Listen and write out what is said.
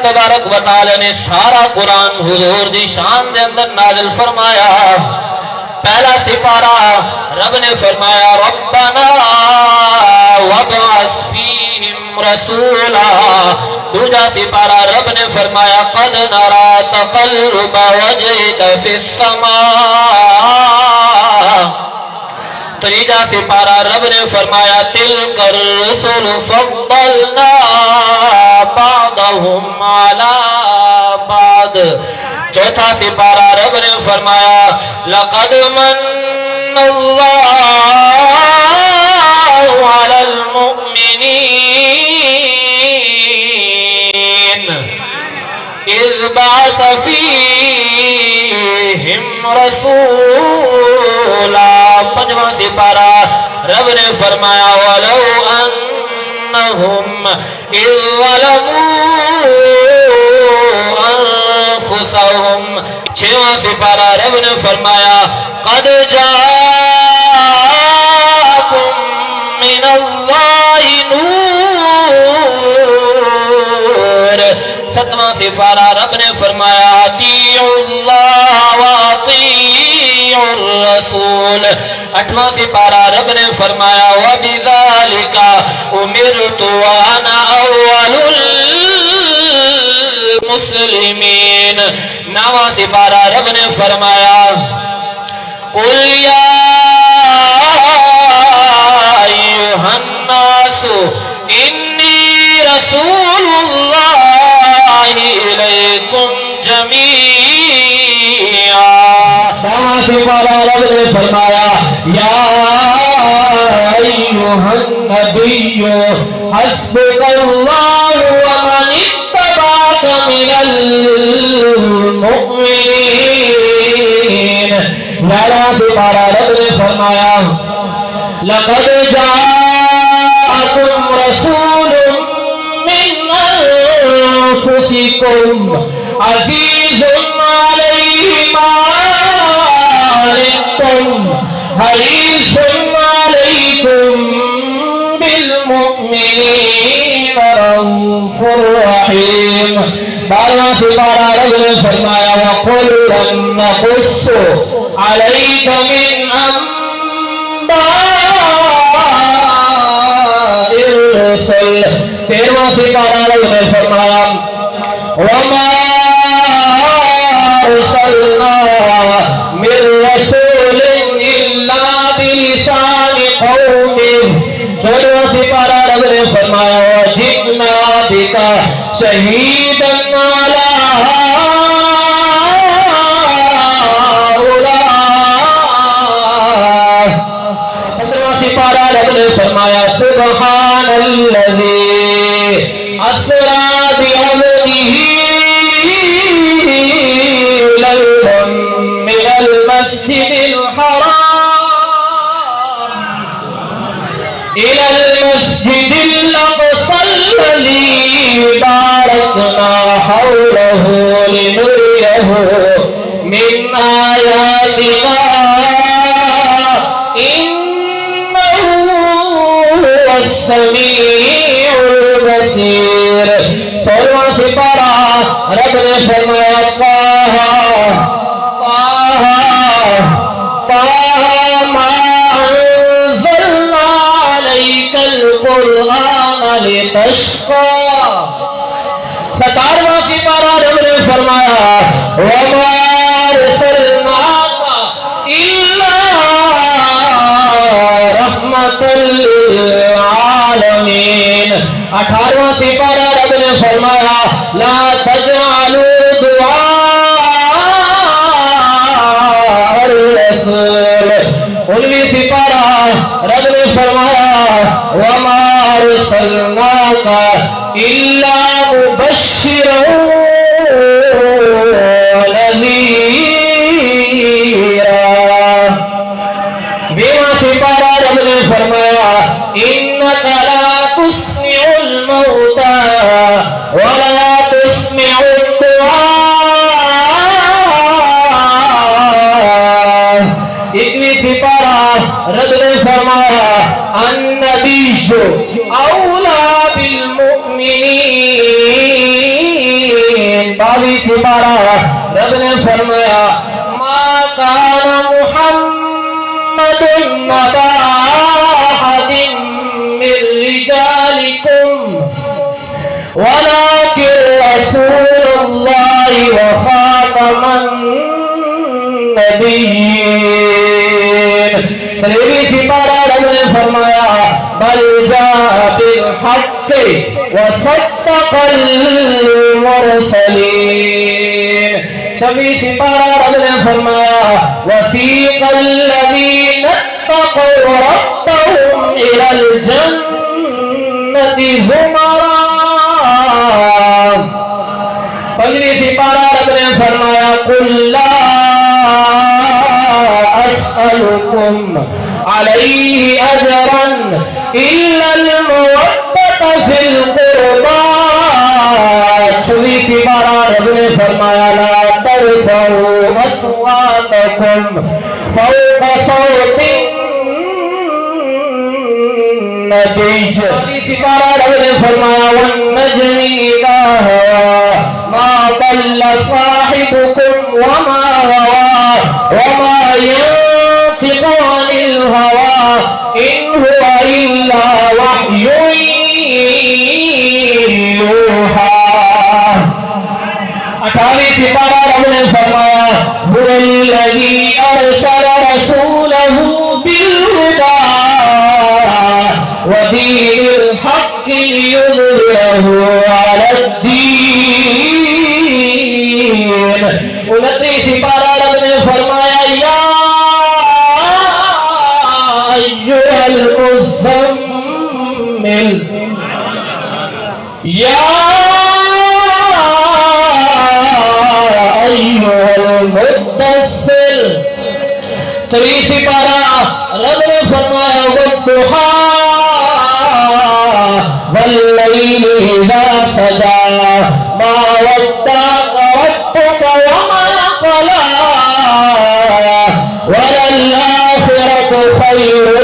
تبارک و تعالی نے سارا قرآن حضور دی شان دے اندر نازل فرمایا. پہلا سپارہ رب نے فرمایا ربنا وابعث فیہم رسولا. دوجا سپارہ رب نے فرمایا قد نرى تقلب وجهك في السماء. تیجا سپارہ رب نے فرمایا تلک الرسل فضلنا بعضهم على بعض. چوتھا سپارہ رب نے فرمایا لقد من اللہ علی المؤمنین اذ بعث فیہم رسولا. پنجواں سپارہ رب نے فرمایا ولو انہم اذ ظلموا انفسہم. چھواں سپارہ رب نے فرمایا قد جاءکم من اللہ نور. ستواں سپارہ رب نے فرمایا اطیعوا اللہ واطیعوا الرسول. آٹھواں سپارہ رب نے فرمایا وَبِذَلِكَ أُمِرْتُ وَأَنَا أَوَّلُ الْمُسْلِمِينَ. نواں سپارہ رب نے فرمایا قُلْ يَا أَيُّهَا النَّاسُ إِنِّي رَسُولُ اللَّهِ إِلَيْكُمْ جَمِيعًا. نواں سپارہ رب نے فرمایا یا ایھا النبی حسبک اللہ ومن اتبعک من المؤمنین. گیارہواں سپارہ رب نے فرمایا لقد جاءکم رسول من انفسکم عزیز علیہ ما حریص علیکم بالمؤمنین رؤوف رحیم. بارہواں سپارہ رب نے فرمایا وَقُلًا نَقُصُّ عَلَيْكَ مِنْ أَنْبَاءِ الرُّسُلِ. تیرہواں سپارہ رب نے فرمایا وَمَا أَرْسَلْنَا مِن رَّسُولٍ إِلَّا بِلِسَانِ قَوْمِهِ. چودہواں سپارہ رب نے فرمایا وَجِئْنَا بِكَ شَهِيدًا عَلَىٰ هَٰؤُلَاءِ. پندرہواں سپارہ رب نے فرمایا سبحان الذی اسریٰ بعبدہ ليلا من المسجد الحرام إلى المسجد الأقصى الذي باركنا حوله لنريه من آياتنا إنه هو السميع البصير. سولہواں سپارہ رب نے فرمایا ما أنزلنا عليك القرآن لتشقى. ستارہواں سپارہ رب نے فرمایا وما أرسلناك إلا رحمة للعالمين. اٹھارہواں سپارہ رب نے فرمایا لا تجعلوا دعاء الرسول. انویں سپارہ رب نے فرمایا وما ارسلناک الا مبشرا ونذیرا. بیواں سپارہ رب نے فرمایا انک لا تسمع الموتى ولا تسمع 28 سپارہ رب نے فرمایا ما کان محمد نبا احد من رجالکم ولكن رسول الله وخاتم النبيين. 23 سپارہ رب نے فرمایا بل جاء بالحق وصدق المرسلين. 26 سپارہ رب نے فرمایا وسیق الذین اتقوا ربهم الى الجنة زمرا. 15 سپارہ رب نے فرمایا قل لا اسألكم علیہ اجرا الا المودۃ فی القربى. 26 سپارہ رب نے فرمایا لا ترفعوا اصواتکم فوق صوت النبی. 27 سپارہ رب نے فرمایا والنجم اذا هوى ما ضل صاحبكم وما غوى وما ينطق عن الهوى ان هو الا وحي يوحى. 28 سپارہ رب نے فرمایا هو الذي ارسل رسوله بالهدى ودين الحق ليظهره على الدين. 29 سپارہ رب نے فرمایا یا ایھا المزمل یا ایھا المدثر. 30 سپارہ رب نے فرمایا والضحى واللیل اذا سجى ما ودعك ربك وما قلى وللآخرة خير